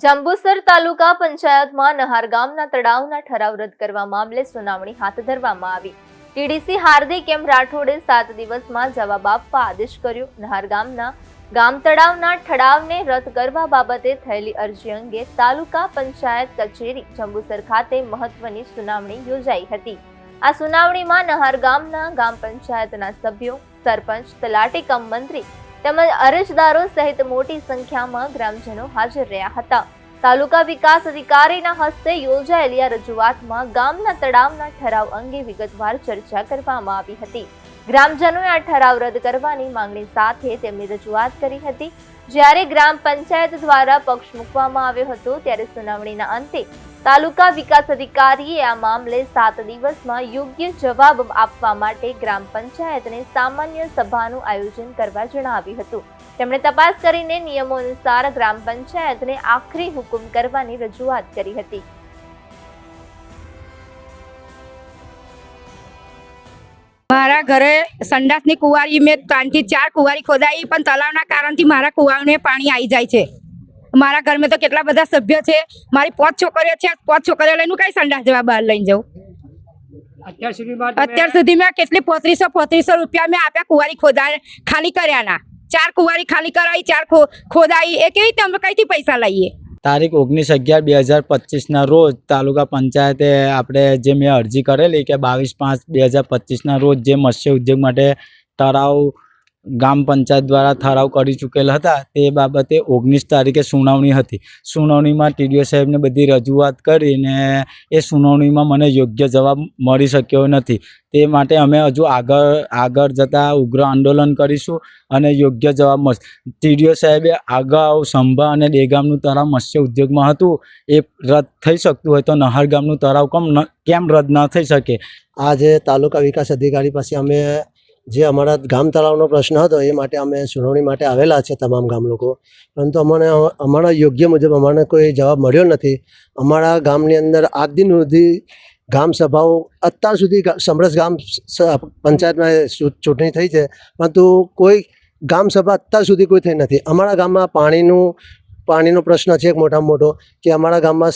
જંબુસર તાલુકા પંચાયતમાં નહાર ગામના તળાવના ઠરાવ રદ કરવા મામલે સુનાવણી હાથ ધરવામાં આવી। ટીડીસી હાર્દિક એમ રાઠોડે 7 દિવસમાં જવાબ આપવા આદેશ કર્યો। નહાર ગામના ગામ તળાવના ઠરાવને રદ કરવા બાબતે થયેલી અરજી અંગે તાલુકા પંચાયત કચેરી જંબુસર ખાતે મહત્વની સુનાવણી યોજાઈ હતી। આ સુનાવણીમાં નહાર ગામના ગામ પંચાયતના સભ્યો, સરપંચ, તલાટી કમ મંત્રી તેમજ અરજદારો સહિત મોટી સંખ્યામાં ગ્રામજનો હાજર રહ્યા હતા। તાલુકા વિકાસ અધિકારીના હસ્તે યોજાયેલી આ રજૂઆતમાં ગામના તળાવના ઠરાવ અંગે વિગતવાર ચર્ચા કરવામાં આવી હતી। ગ્રામજનોએ આ ઠરાવ રદ કરવાની માંગણી સાથે તેમની રજૂઆત કરી હતી। જ્યારે ગ્રામ પંચાયત દ્વારા પક્ષ મૂકવામાં આવ્યો હતો ત્યારે સુનાવણીના અંતે તાલુકા વિકાસ અધિકારીએ આ મામલે 7 દિવસમાં યોગ્ય જવાબ આપવા માટે ગ્રામ પંચાયતને સામાન્ય સભાનું આયોજન કરવા જણાવ્યું હતું। તેમણે તપાસ કરીને નિયમો અનુસાર ગ્રામ પંચાયતને આખરી હુકમ કરવાની રજૂઆત કરી હતી। મારા ઘરે સંડાસની કુંવારી મેં 3 થી 4 કુંવારી ખોદાઈ, પણ તળાવના કારણથી મારા કુવાને પાણી આવી જાય છે। મારા ઘરમાં તો કેટલા બધા સભ્ય છે, મારી 5 છોકરીઓ છે, 5 છોકરીઓ લઈને કઈ સંડાસ જવા બહાર લઈને જાઉં? અત્યાર સુધીમાં કેટલી 3500 રૂપિયા મેં આપ્યા કુંવારી ખાલી કર્યાના। 4 કુંવારી ખાલી કરાવી, 4 ખોદાઈ, એ કેવી રીતે અમે કઈથી પૈસા લઈએ? તારીખ 19/11/2025 રોજ તાલુકા પંચાયતે આપણે જે મેં અરજી કરેલી કે 22/5/2025 રોજ જે મત્સ્ય ઉદ્યોગ માટે ઠરાવ ગામ પંચાયત દ્વારા ઠરાવ કરી ચૂકેલ હતા તે બાબતે 19 તારીખે સુનાવણી હતી। સુનાવણીમાં ટીડીઓ સાહેબને બધી રજૂઆત કરીને એ સુનાવણીમાં મને યોગ્ય જવાબ મળી શક્યો નથી। તે માટે અમે હજુ આગળ જતાં ઉગ્ર આંદોલન કરીશું અને યોગ્ય જવાબ મળશે। ટીડીઓ સાહેબે અગાઉ સંભા અને દેગામનું તળાવ મત્સ્ય ઉદ્યોગમાં હતું, એ રદ થઈ શકતું હોય તો નહાર ગામનું તળાવ કેમ રદ ના થઈ શકે? આજે તાલુકા વિકાસ અધિકારી પાસે અમે જે અમારા ગામ તળાવનો પ્રશ્ન હતો એ માટે અમે સુનાવણી માટે આવેલા છે તમામ ગામ લોકો, પરંતુ અમારા યોગ્ય મુજબ અમને કોઈ જવાબ મળ્યો નથી। અમારા ગામની અંદર આજ દિન સુધી ગામ સભાઓ અત્યાર સુધી સમરસ ગામ પંચાયતમાં ચૂંટણી થઈ છે, પરંતુ કોઈ ગામ સભા અત્યાર સુધી કોઈ થઈ નથી। અમારા ગામમાં પાણીનો પ્રશ્ન છે એક મોટામાં મોટો, કે અમારા ગામમાં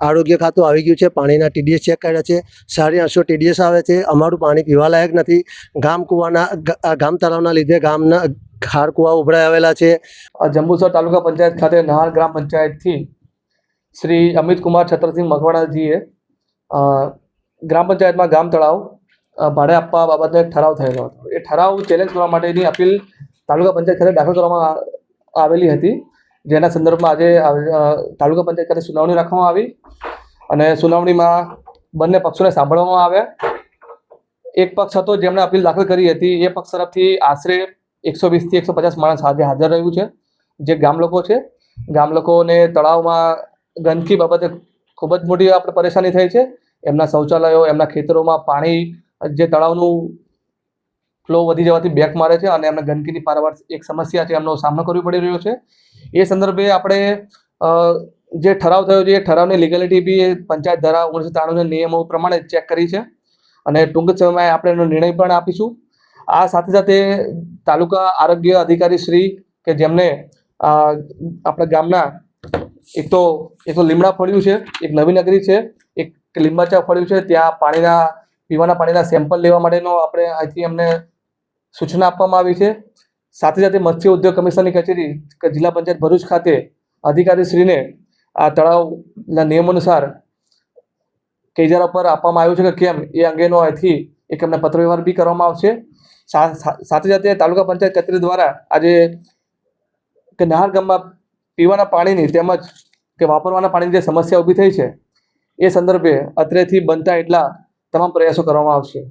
આરોગ્ય ખાતું આવી ગયું છે, પાણીના ટીડીએસ ચેક કર્યા છે, 850 ટીડીએસ આવે છે, અમારું પાણી પીવા લાયક નથી। ગામ તળાવના લીધે ગામના ખાર કુવા ઉભરાઈ આવેલા છે। જંબુસર તાલુકા પંચાયત ખાતે નહાર ગ્રામ પંચાયતથી શ્રી અમિત કુમાર છત્રસિંહ મકવાણાજીએ ગ્રામ પંચાયતમાં ગામ તળાવ ભાડે આપવા બાબતે એક ઠરાવ થયેલો હતો। એ ઠરાવ ચેલેન્જ કરવા માટેની અપીલ તાલુકા પંચાયત ખાતે દાખલ કરવામાં આવેલી હતી, જેના સંદર્ભમાં આજે તાલુકા પંચાયત ખાતે સુનાવણી રાખવામાં આવી અને સુનાવણીમાં બંને પક્ષોને સાંભળવામાં આવ્યા। એક પક્ષ હતો જેમણે અપીલ દાખલ કરી હતી, એ પક્ષ તરફથી આશરે 120 થી 150 માણસ આજે હાજર રહ્યું છે, જે ગામ લોકો છે। ગામ લોકોને તળાવમાં ગંદકી બાબતે ખૂબ જ મોટી આપણે પરેશાની થઈ છે। એમના શૌચાલયો, એમના ખેતરોમાં પાણી જે તળાવનું ફ્લો વધી જવાથી બેક મારે છે અને એમને ગંદકીની પારવાર એક સમસ્યા છે, એમનો સામનો કરવો પડી રહ્યો છે। એ સંદર્ભે આપણે જે ઠરાવ થયો છે એ ઠરાવની લીગલિટી બી પંચાયત ધારા 1993ના નિયમો પ્રમાણે ચેક કરી છે અને ટૂંક સમયમાં આપણે એનો નિર્ણય પણ આપીશું। આ સાથે સાથે તાલુકા આરોગ્ય અધિકારી શ્રી કે જેમને આપણા ગામના એક તો લીમડા ફળ્યું છે, એક નવી નગરી છે, એક લીંબાચા ફળ્યું છે, ત્યાં પીવાના પાણીના સેમ્પલ લેવા માટેનો આપણે અહીંથી એમને સૂચના આપવામાં આવી છે। સાથે સાથે મત્સ્ય ઉદ્યોગ કમિશનની કચેરી કે જિલ્લા પંચાયત ભરૂચ ખાતે અધિકારીશ્રીને આ તળાવના નિયમ અનુસાર કેજારા પર આપવામાં આવ્યું છે કે કેમ એ અંગેનો અહીંથી એક એમને પત્ર વ્યવહાર બી કરવામાં આવશે। સાથે સાથે તાલુકા પંચાયત કચેરી દ્વારા આજે કે નહાર ગામમાં પીવાના પાણીની તેમજ કે વાપરવાના પાણીની જે સમસ્યા ઊભી થઈ છે એ સંદર્ભે અત્રેથી બનતા એટલા તમામ પ્રયાસો કરવામાં આવશે।